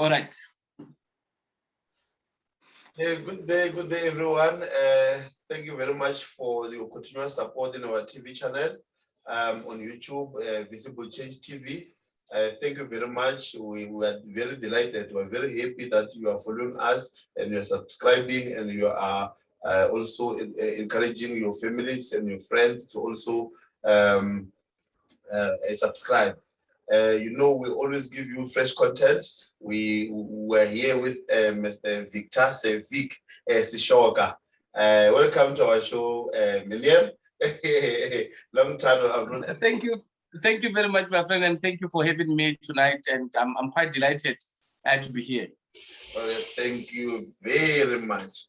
All right. Good day, everyone. Thank you very much for your continuous support in our TV channel on YouTube, Visible Change TV. Thank you very much. We are very delighted. We are very happy that you are following us and you are subscribing, and you are also encouraging your families and your friends to also subscribe. You know, we always give you fresh content. We were here with Mr. Victor Vic Seshoka. Welcome to our show, Milian. Long time. Thank you very much, my friend, and thank you for having me tonight. And I'm quite delighted to be here. Thank you very much.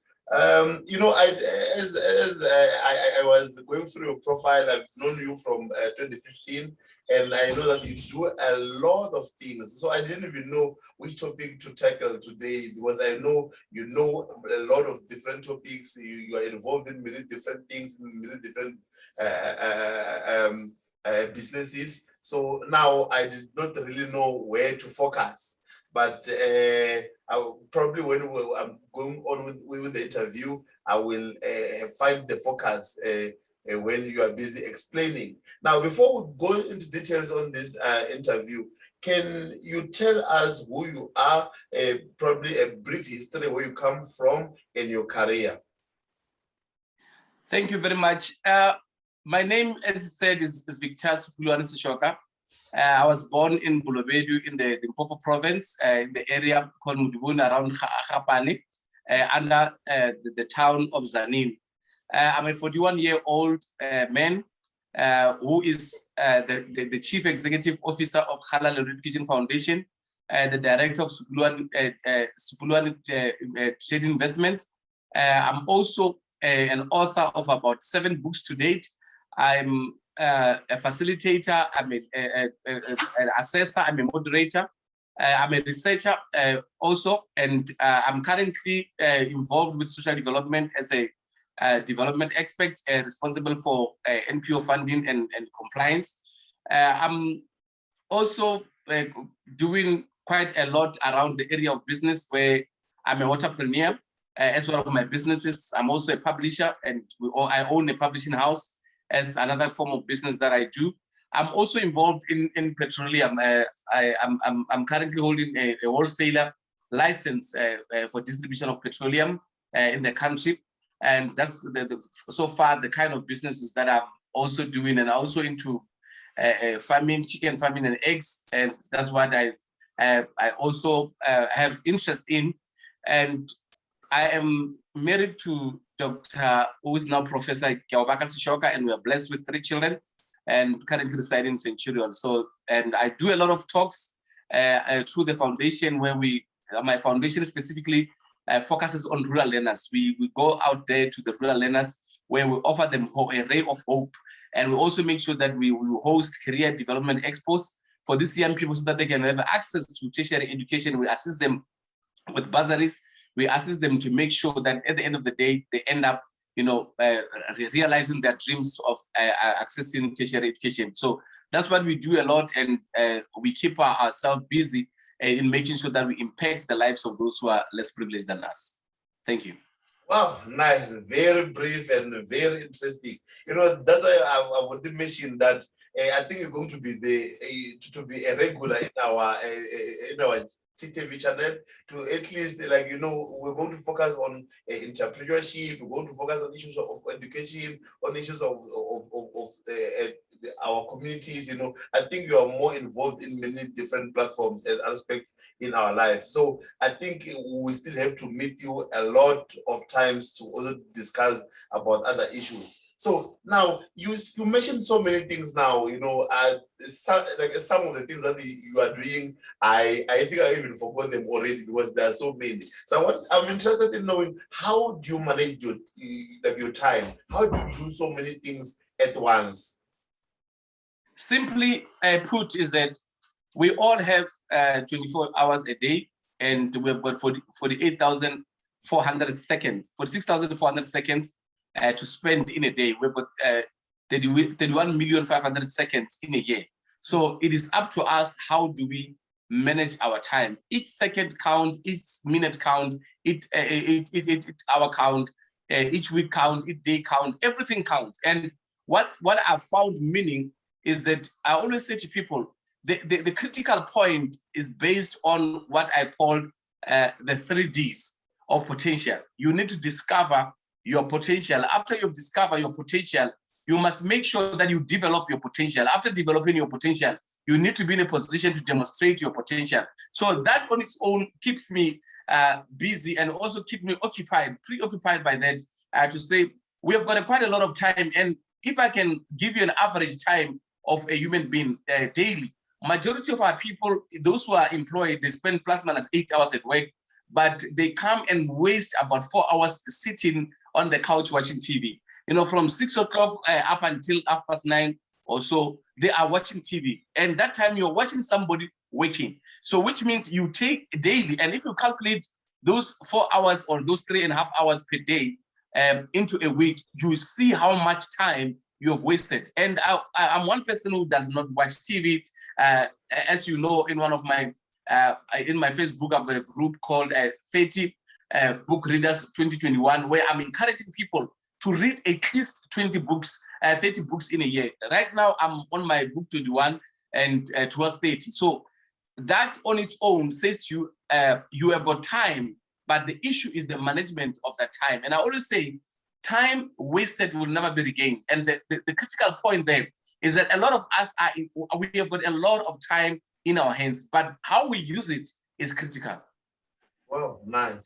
You know, as I was going through your profile, I've known you from 2015. And I know that you do a lot of things. So I didn't even know which topic to tackle today, because I know you know a lot of different topics. You are involved in many different things, many different businesses. So now I did not really know where to focus. But probably when I'm going on with the interview, I will find the focus when you are busy explaining. Now, before we go into details on this interview, can you tell us who you are, probably a brief history where you come from in your career? Thank you very much. My name, as you said, is Victor Seshoka. I was born in Bulawayo in the Limpopo province, in the area called Mudubun around Khapane, under the town of Zanin. I'm a 41-year-old man who is the Chief Executive Officer of Halal Education Foundation, the Director of Supuluan Trade Investments. I'm also an author of about 7 books to date. I'm a facilitator, I'm an assessor, I'm a moderator, I'm a researcher also, and I'm currently involved with social development as a development expert responsible for NPO funding and compliance. I'm also doing quite a lot around the area of business, where I'm an entrepreneur as well as my businesses. I'm also a publisher, and I own a publishing house as another form of business that I do. I'm also involved in petroleum. I'm currently holding a wholesaler license for distribution of petroleum in the country. And that's so far the kind of businesses that I'm also doing, and also into farming, chicken farming and eggs. And that's what I also have interest in. And I am married to Dr. who is now Professor Seshoka, and we are blessed with 3 children and currently residing in Centurion. So, and I do a lot of talks through the foundation, where my foundation specifically focuses on rural learners. We go out there to the rural learners, where we offer them a ray of hope. And we also make sure that we host career development expos for these young people, so that they can have access to tertiary education. We assist them with bursaries. We assist them to make sure that at the end of the day, they end up, realizing their dreams of accessing tertiary education. So that's what we do a lot, and we keep ourselves busy in making sure that we impact the lives of those who are less privileged than us. Thank you. Wow, nice, very brief and very interesting. You know, that's why I would mention that I think you're going to be a regular in our TV channel, to at least, like, we're going to focus on entrepreneurship, we're going to focus on issues of education, on issues of our communities. I think you are more involved in many different platforms and aspects in our lives. So I think we still have to meet you a lot of times to also discuss about other issues. So now you mentioned so many things now, some of the things that you are doing, I think I even forgot them already, because there are so many. So I'm interested in knowing, how do you manage your time? How do you do so many things at once? Simply put, is that we all have 24 hours a day, and we have got 48,400 seconds, 46,400 seconds to spend in a day. We've got 31,500,000 seconds in a year. So it is up to us, how do we manage our time. Each second count, each minute count, hour count, each week count, each day count, everything counts. And what I found meaning is that I always say to people, the critical point is based on what I call the 3 Ds of potential. You need to discover your potential. After you've discovered your potential, you must make sure that you develop your potential. After developing your potential, you need to be in a position to demonstrate your potential. So that on its own keeps me busy and also keep me preoccupied by that, to say we have got quite a lot of time. And if I can give you an average time of a human being daily, majority of our people, those who are employed, they spend plus minus 8 hours at work, but they come and waste about 4 hours sitting on the couch watching TV. You know, from 6 o'clock up until 9:30 or so, they are watching TV. And that time you're watching somebody working. So which means you take daily, and if you calculate those 4 hours or those 3.5 hours per day into a week, you see how much time you've wasted. And I'm one person who does not watch TV. As you know, in one of my, in my Facebook, I've got a group called 30 Book Readers 2021, where I'm encouraging people to read at least 20 books, 30 books in a year. Right now, I'm on my book 21 and towards 30. So that on its own says to you, you have got time, but the issue is the management of that time. And I always say, time wasted will never be regained. And the critical point there is that a lot of us we have got a lot of time in our hands, but how we use it is critical. Wow, nice.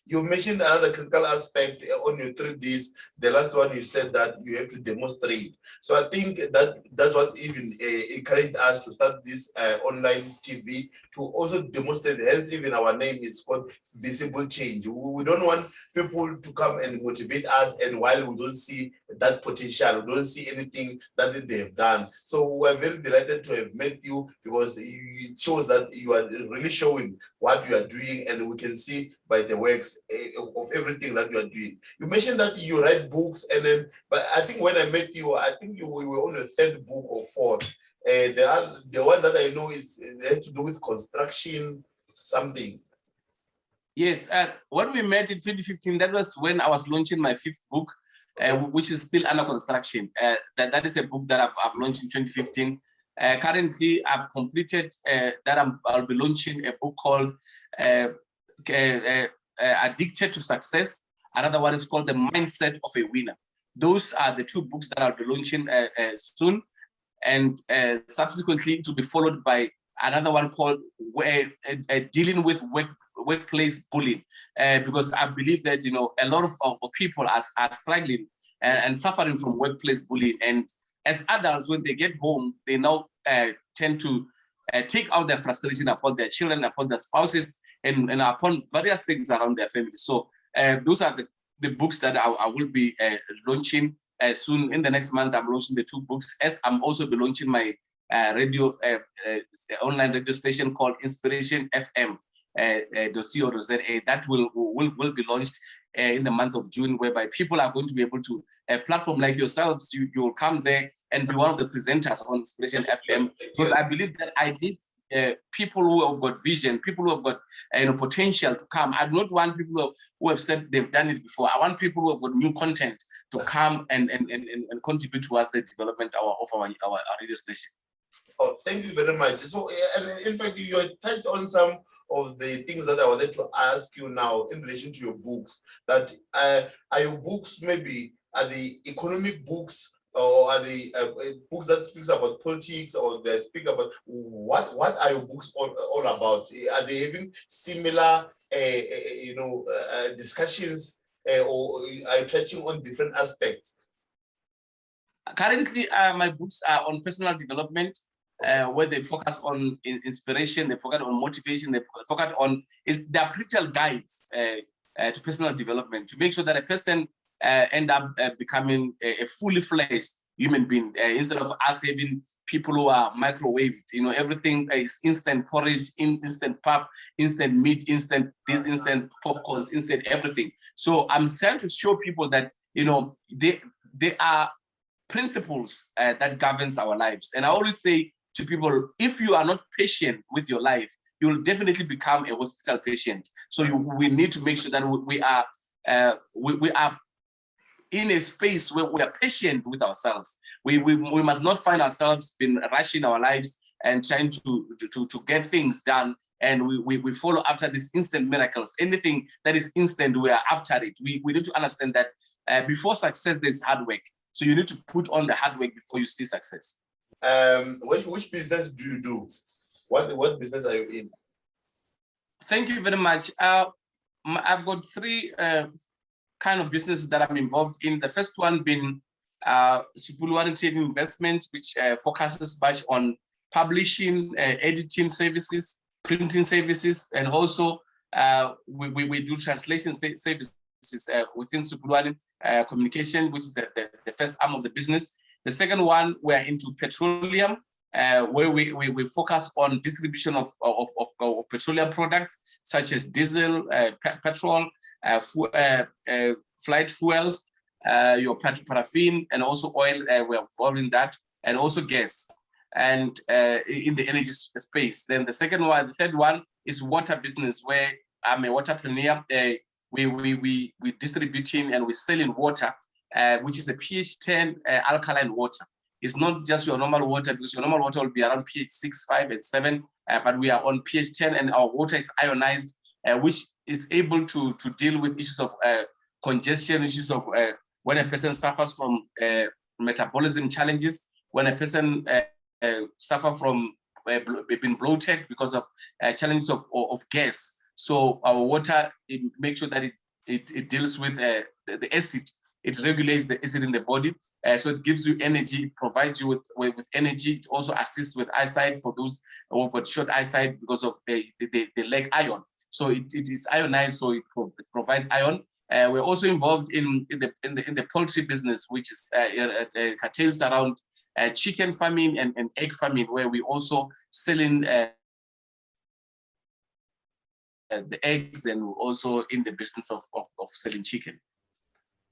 You mentioned another critical aspect on your 3 Ds. The last one, you said that you have to demonstrate. So I think that's what even encouraged us to start this online TV, to also demonstrate. Hence, even our name is called Visible Change. We don't want people to come and motivate us, and while we don't see that potential, we don't see anything that they have done. So we're very delighted to have met you, because it shows that you are really showing what you are doing, and we can see by the works of everything that you are doing. You mentioned that you write books, and then, but I think when I met you, I think we were on the 3rd book or 4th. The one that I know is has to do with construction, something. Yes, when we met in 2015, that was when I was launching my 5th book, which is still under construction. That is a book that I've launched in 2015. Currently, I've completed that. I'll be launching a book called Addicted to Success. Another one is called The Mindset of a Winner. Those are the 2 books that I'll be launching soon. And subsequently, it will be followed by another one called Dealing with Workplace Bullying. Because I believe that, you know, a lot of people are struggling and suffering from workplace bullying. And as adults, when they get home, they now tend to take out their frustration upon their children, upon their spouses, and upon various things around their family. So those are the books that I will be launching soon. In the next month, I'm launching the 2 books, as I'm also be launching my radio online radio station called Inspiration FM. .co.za. That will be launched in the month of June, whereby people are going to be able to a platform like yourselves. You will come there and be one of the presenters on Inspiration FM, because I believe that I need people who have got vision, people who have got potential to come. I do not want people who have said they've done it before. I want people who have got new content to come and contribute towards the development of our radio station. Oh, thank you very much. So, and in fact, you touched on some of the things that I wanted to ask you now in relation to your books. That are your books maybe are the economic books, or are the books that speaks about politics, or they speak about what are your books all about? Are they having similar discussions, or are you touching on different aspects? Currently, my books are on personal development, where they focus on inspiration, they focus on motivation, they focus on their practical guides to personal development, to make sure that a person end up becoming a fully fledged human being, instead of us having people who are microwaved. You know, everything is instant porridge, instant pap, instant meat, instant this, instant popcorns, instant everything. So I'm trying to show people that, you know, they are principles that governs our lives. And I always say, to people, if you are not patient with your life, you'll definitely become a hospital patient. So we need to make sure that we are in a space where we are patient with ourselves. We must not find ourselves been rushing our lives and trying to get things done. And we follow after these instant miracles. Anything that is instant, we are after it. We need to understand that before success, there's hard work. So you need to put on the hard work before you see success. Which business do you do? What business are you in? Thank you very much. I've got three kind of businesses that I'm involved in. The first one being Supuluwani Trading Investment, which focuses much on publishing, editing services, printing services, and also we do translation services within Supuluwani Communication, which is the first arm of the business. The second one, we're into petroleum, where we focus on distribution of petroleum products such as diesel, petrol, flight fuels, your paraffin, and also oil. We're involved in that, and also gas, and in the energy space. Then the third one is water business, where I'm a waterpreneur. We distributing and we selling water, which is a pH 10 alkaline water. It's not just your normal water, because your normal water will be around pH 6, 5, and 7, but we are on pH 10, and our water is ionized, which is able to deal with issues of congestion, issues of when a person suffers from metabolism challenges, when a person suffers from being bloated because of challenges of gas. So our water, it makes sure that it deals with the acid. It regulates the acid in the body, so it gives you energy, it provides you with energy. It also assists with eyesight for those who have short eyesight because of the lack iron. So it is ionized, so it provides iron. We're also involved in the poultry business, which is curtails around chicken farming and egg farming, where we also selling the eggs, and also in the business of selling chicken.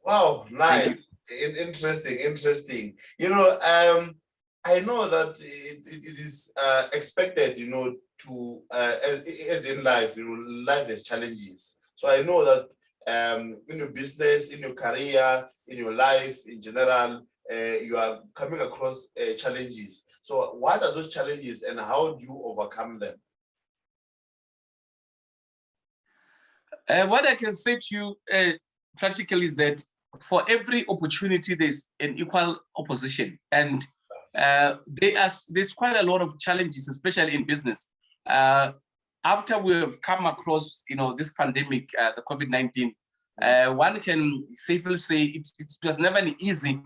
Wow, nice. Interesting. You know, I know that it is expected, you know, to as in life, you know, life has challenges. So I know that in your business, in your career, in your life in general, you are coming across challenges. So what are those challenges, and how do you overcome them? What I can say to you practically is that for every opportunity, there's an equal opposition, and there's quite a lot of challenges, especially in business. After we have come across, you know, this pandemic, the COVID-19, one can safely say it was never an easy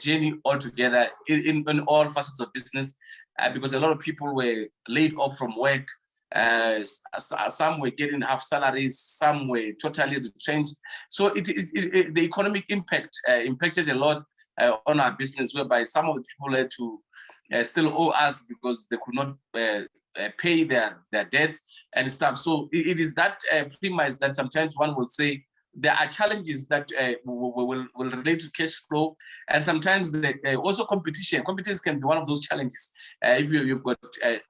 journey altogether in all facets of business, because a lot of people were laid off from work. Some were getting half salaries, some were totally retrenched. So the economic impact impacted a lot on our business, whereby some of the people had to still owe us because they could not pay their debts and stuff. So it is that premise that sometimes one will say there are challenges that will relate to cash flow, and sometimes also competition. Competition can be one of those challenges. If you've got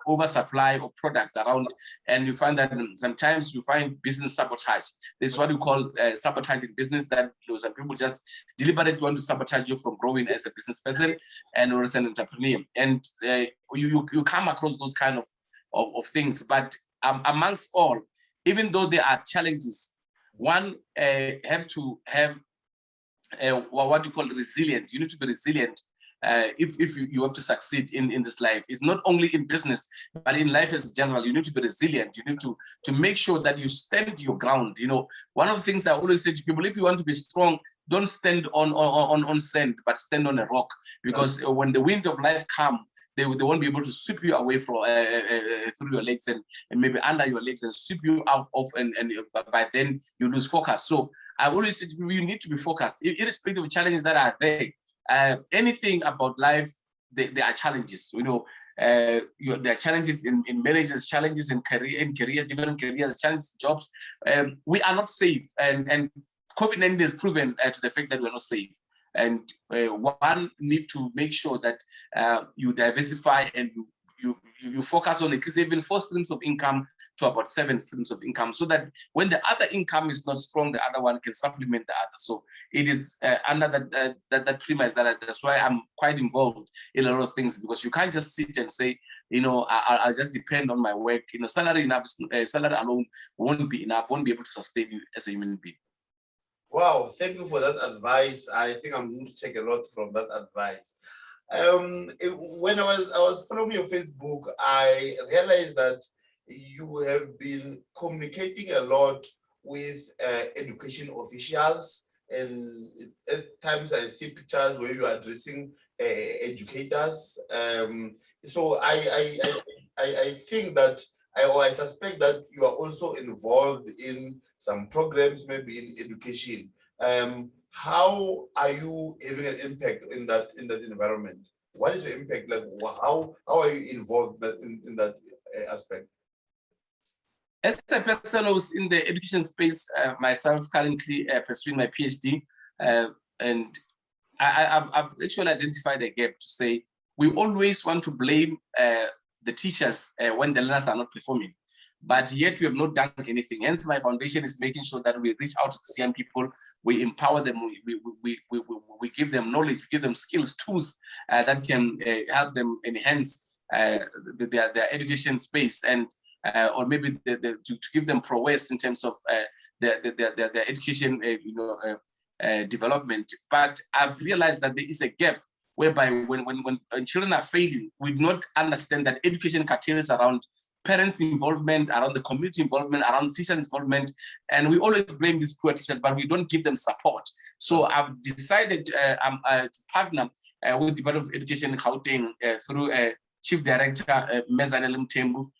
oversupply of products around, and you find that sometimes you find business sabotage. This is what we call sabotaging business, that some people just deliberately want to sabotage you from growing as a business person and or as an entrepreneur. And you come across those kind of things. But amongst all, even though there are challenges, one have to have what you call resilient. You need to be resilient if you have to succeed in this life. It's not only in business, but in life as general. You need to be resilient. You need to make sure that you stand your ground. You know, one of the things that I always say to people: if you want to be strong, don't stand on sand, but stand on a rock. Because when the wind of life comes, they won't be able to sweep you away from through your legs and maybe under your legs and sweep you out of, and by then you lose focus. So I always say you need to be focused, irrespective of challenges that are there. Anything about life, there are challenges. You know, there are challenges in marriages, challenges in career, different careers, challenges in jobs. We are not safe, and COVID-19 has proven to the fact that we're not safe. And one need to make sure that you diversify and you focus on at least even 4 streams of income to about 7 streams of income, so that when the other income is not strong, the other one can supplement the other. So it is under that premise that's why I'm quite involved in a lot of things, because you can't just sit and say, I just depend on my work. Salary alone won't be enough, won't be able to sustain you as a human being. Wow, thank you for that advice. I think I'm going to take a lot from that advice. When I was following your Facebook, I realized that you have been communicating a lot with education officials, and at times I see pictures where you are addressing educators. So I think that I suspect that you are also involved in some programs, maybe in education. How are you having an impact in that environment? What is your impact? Like, how are you involved in that aspect? As a person who's in the education space, myself currently pursuing my PhD, and I've actually identified a gap to say we always want to blame the teachers when the learners are not performing, but yet we have not done anything. Hence, my foundation is making sure that we reach out to the young people, we empower them, we give them knowledge, we give them skills, tools that can help them enhance their education space, and or maybe to give them prowess in terms of their education, development. But I've realized that there is a gap whereby when children are failing, we do not understand that education curtails around parents' involvement, around the community involvement, around teachers' involvement, and we always blame these poor teachers, but we don't give them support. So I've decided to partner with the Department of Education in Gauteng through Chief Director Mezanelim Tembu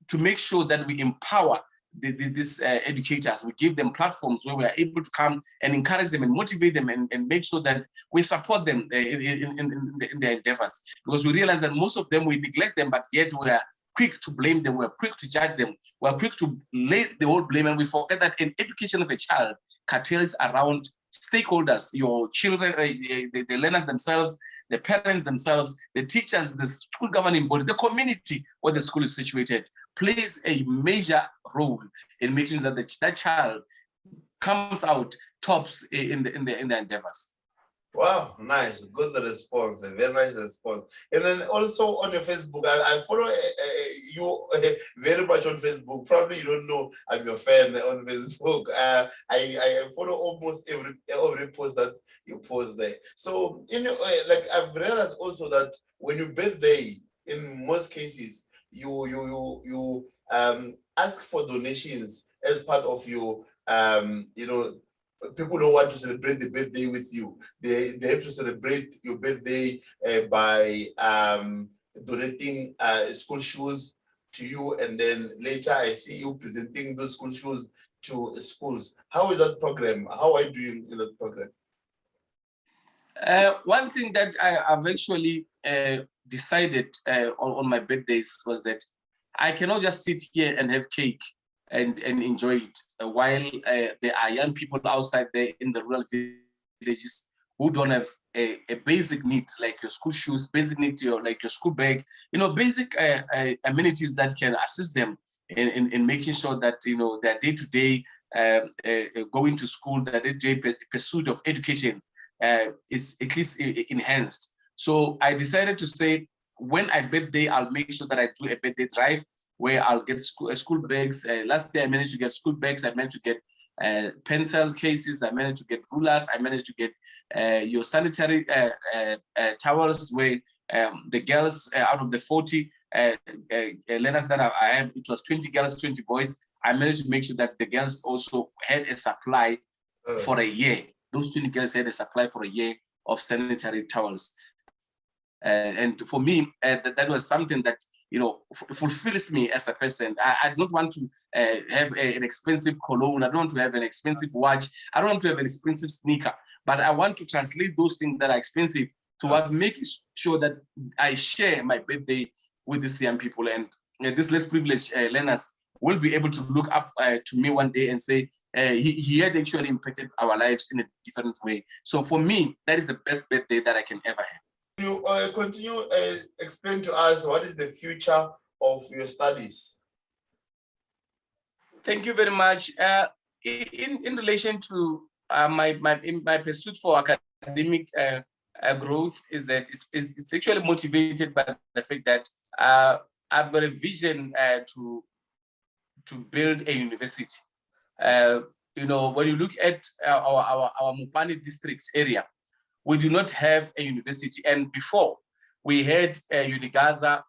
to make sure that we empower these educators. We give them platforms where we are able to come and encourage them and motivate them and make sure that we support them in their endeavors. Because we realize that most of them, we neglect them, but yet we are quick to blame them, we're quick to judge them, we're quick to lay the whole blame, and we forget that in education of a child curtails around stakeholders, your children, the learners themselves, the parents themselves, the teachers, the school governing body, the community where the school is situated, plays a major role in making sure that that child comes out tops in the endeavors. Wow, nice, good response, a very nice response. And then also on your Facebook, I follow you very much on Facebook. Probably you don't know I'm your fan on Facebook. I follow almost every post that you post there. So like I've realized also that when you birthday, in most cases, you ask for donations as part of your people don't want to celebrate the birthday with you. They have to celebrate your birthday by donating school shoes to you, and then later I see you presenting those school shoes to schools. How is that program? How are you doing in that program? One thing that I've actually decided on my birthdays was that I cannot just sit here and have cake and enjoy it while there are young people outside there in the rural villages who don't have a basic need like your school shoes, basic need like your school bag, basic amenities that can assist them in making sure that their day-to-day going to school, their day-to-day pursuit of education is at least enhanced. So I decided to say, when I birthday, I'll make sure that I do a birthday drive where I'll get school bags. Last year I managed to get school bags. I managed to get pencil cases. I managed to get rulers. I managed to get your sanitary towels, where the girls out of the 40 learners that I have, it was 20 girls, 20 boys. I managed to make sure that the girls also had a supply for a year. Those 20 girls had a supply for a year of sanitary towels. And for me, that was something that fulfills me as a person. I don't want to have an expensive cologne. I don't want to have an expensive watch. I don't want to have an expensive sneaker. But I want to translate those things that are expensive towards making sure that I share my birthday with these young people. And these less privileged learners will be able to look up to me one day and say, he had actually impacted our lives in a different way. So for me, that is the best birthday that I can ever have. You continue explain to us what is the future of your studies? Thank you very much. In relation to my pursuit for academic growth is that it's actually motivated by the fact that I've got a vision to build a university. When you look at our Mupani district area, we do not have a university. And before, we had Unigaza,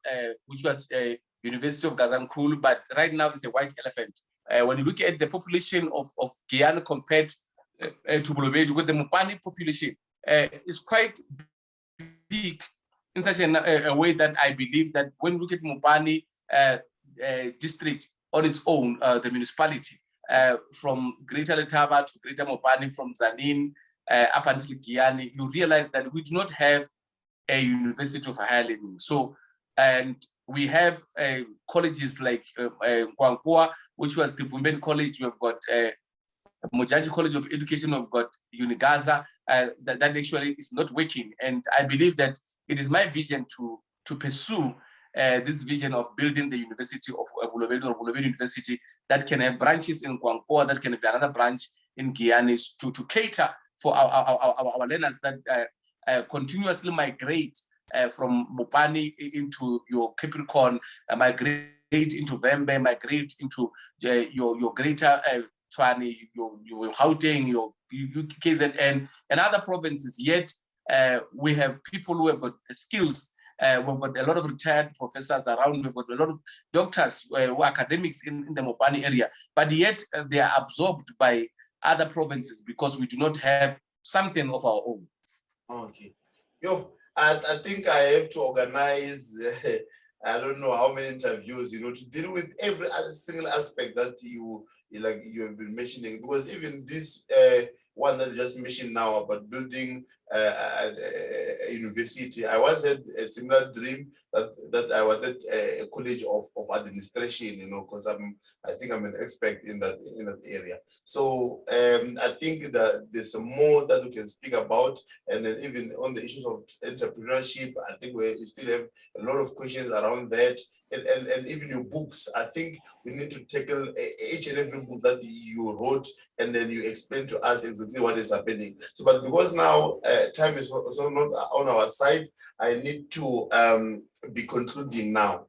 which was a University of Gazankulu, but right now it's a white elephant. When you look at the population of Guyana compared to Bolobedu, with the Mupani population, is quite big in such a way that I believe that when you look at Mupani district on its own, the municipality, from Greater Letaba to Greater Mopani, from Zanin up until Guyana, you realize that we do not have a university of higher learning. So, and we have colleges like Kwankua, which was the Vumbeni College. We've got Mojaji College of Education. We've got Unigaza. That actually is not working. And I believe that it is my vision to pursue this vision of building the University of Bolobedu or Bolobedu University that can have branches in Kwankua, that can have another branch in Guyana to cater for our learners that continuously migrate from Mopani into your Capricorn, migrate into Vembe, migrate into your greater Tshwane, your Gauteng, your KZN, and other provinces. Yet we have people who have got skills. We've got a lot of retired professors around. We've got a lot of doctors who are academics in the Mopani area, but yet they are absorbed by other provinces because we do not have something of our own. Okay. I think I have to organize, I don't know how many interviews, to deal with every single aspect that you have been mentioning, because even this one that you just mentioned now about building a university, I once had a similar dream that I wanted a college of administration, because I think I'm an expert in that area. So I think that there's more that we can speak about, and then even on the issues of entrepreneurship, I think we still have a lot of questions around that. And even your books, I think we need to tackle each and every book that you wrote, and then you explain to us exactly what is happening. So, but because now time is also not on our side, I need to be concluding now.